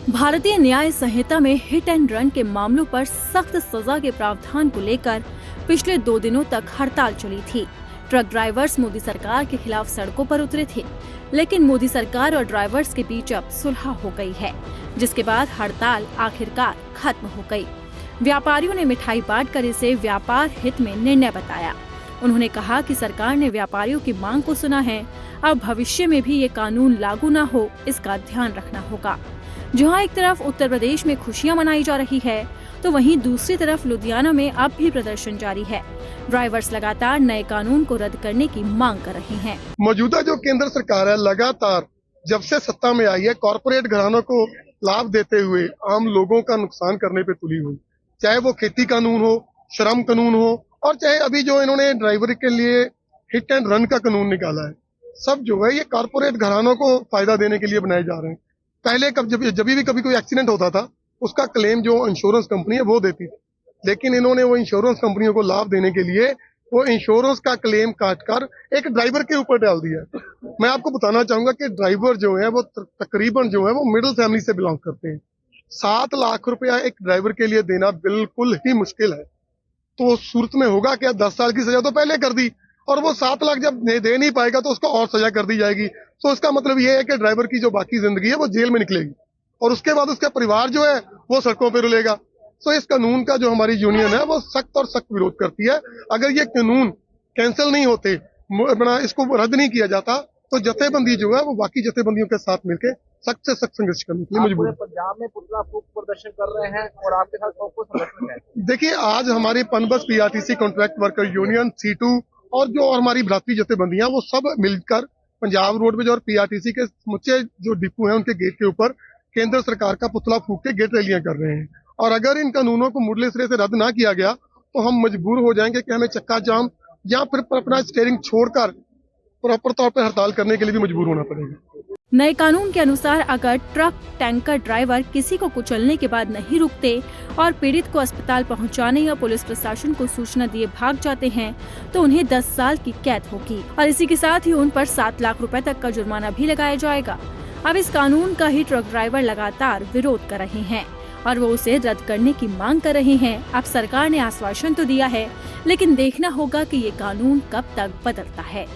भारतीय न्याय संहिता में हिट एंड रन के मामलों पर सख्त सजा के प्रावधान को लेकर पिछले 2 दिनों तक हड़ताल चली थी। ट्रक ड्राइवर्स मोदी सरकार के खिलाफ सड़कों पर उतरे थे, लेकिन मोदी सरकार और ड्राइवर्स के बीच अब सुलह हो गई है, जिसके बाद हड़ताल आखिरकार खत्म हो गई। व्यापारियों ने मिठाई बांटकर इसे व्यापार हित में निर्णय बताया। उन्होंने कहा कि सरकार ने व्यापारियों की मांग को सुना है, अब भविष्य में भी ये कानून लागू न हो, इसका ध्यान रखना होगा। जहां एक तरफ उत्तर प्रदेश में खुशियां मनाई जा रही है, तो वहीं दूसरी तरफ लुधियाना में अब भी प्रदर्शन जारी है। ड्राइवर्स लगातार नए कानून को रद्द करने की मांग कर रहे हैं। मौजूदा जो केंद्र सरकार है, लगातार जब से सत्ता में आई है, कॉरपोरेट घरानों को लाभ देते हुए आम लोगों का नुकसान करने पे तुली हुई, चाहे वो खेती कानून हो, श्रम कानून हो, और चाहे अभी जो इन्होंने ड्राइवर के लिए हिट एंड रन का कानून निकाला है, सब जो है ये कॉरपोरेट घरानों को फायदा देने के लिए बनाए जा रहे हैं। पहले जब भी कभी कोई एक्सीडेंट होता था, उसका क्लेम जो इंश्योरेंस कंपनी है वो देती थी, लेकिन इन्होंने वो इंश्योरेंस कंपनियों को लाभ देने के लिए वो इंश्योरेंस का क्लेम काटकर एक ड्राइवर के ऊपर डाल दिया। मैं आपको बताना चाहूंगा कि ड्राइवर जो है वो तकरीबन जो है वो मिडिल फैमिली से बिलोंग करते हैं। 7 लाख रुपया एक ड्राइवर के लिए देना बिल्कुल ही मुश्किल है। तो उस सूरत में होगा क्या, 10 साल की सजा तो पहले कर दी, और वो 7 लाख जब दे नहीं पाएगा तो उसको और सजा कर दी जाएगी। तो इसका मतलब ये है कि ड्राइवर की जो बाकी जिंदगी है वो जेल में निकलेगी, और उसके बाद उसका परिवार जो है वो सड़कों पर रुलेगा। तो इस कानून का जो हमारी यूनियन है वो सख्त और सख्त विरोध करती है। अगर ये कानून कैंसिल नहीं होते, इसको रद्द नहीं किया जाता, तो जथेबंदी जो है वो बाकी जथेबंदियों के साथ मिलकर सख्त से सख्त संघर्ष करने के लिए मजबूर है। पंजाब में पुतला फूंक प्रदर्शन कर रहे हैं और आपके साथ कौन संगठन है? देखिए, आज हमारी PUNBUS PRTC contract worker union C2 और जो हमारी भ्रातृ जथेबंदियां, वो सब मिलकर पंजाब रोडवेज और पीआरटीसी के समूचे जो डिपो हैं उनके गेट के ऊपर केंद्र सरकार का पुतला फूंक के गेट रैलियां कर रहे हैं। और अगर इन कानूनों को मुढ़ले सिरे से रद्द ना किया गया तो हम मजबूर हो जाएंगे कि हमें चक्का जाम या फिर अपना स्टीयरिंग छोड़कर प्रॉपर तौर पर हड़ताल करने के लिए भी मजबूर होना पड़ेगा। नए कानून के अनुसार अगर ट्रक टैंकर ड्राइवर किसी को कुचलने के बाद नहीं रुकते और पीड़ित को अस्पताल पहुंचाने या पुलिस प्रशासन को सूचना दिए भाग जाते हैं, तो उन्हें 10 साल की कैद होगी और इसी के साथ ही उन पर 7 लाख रुपए तक का जुर्माना भी लगाया जाएगा। अब इस कानून का ही ट्रक ड्राइवर लगातार विरोध कर रहे हैं और वो उसे रद्द करने की मांग कर रहे हैं। अब सरकार ने आश्वासन तो दिया है, लेकिन देखना होगा कि ये कानून कब तक बदलता है।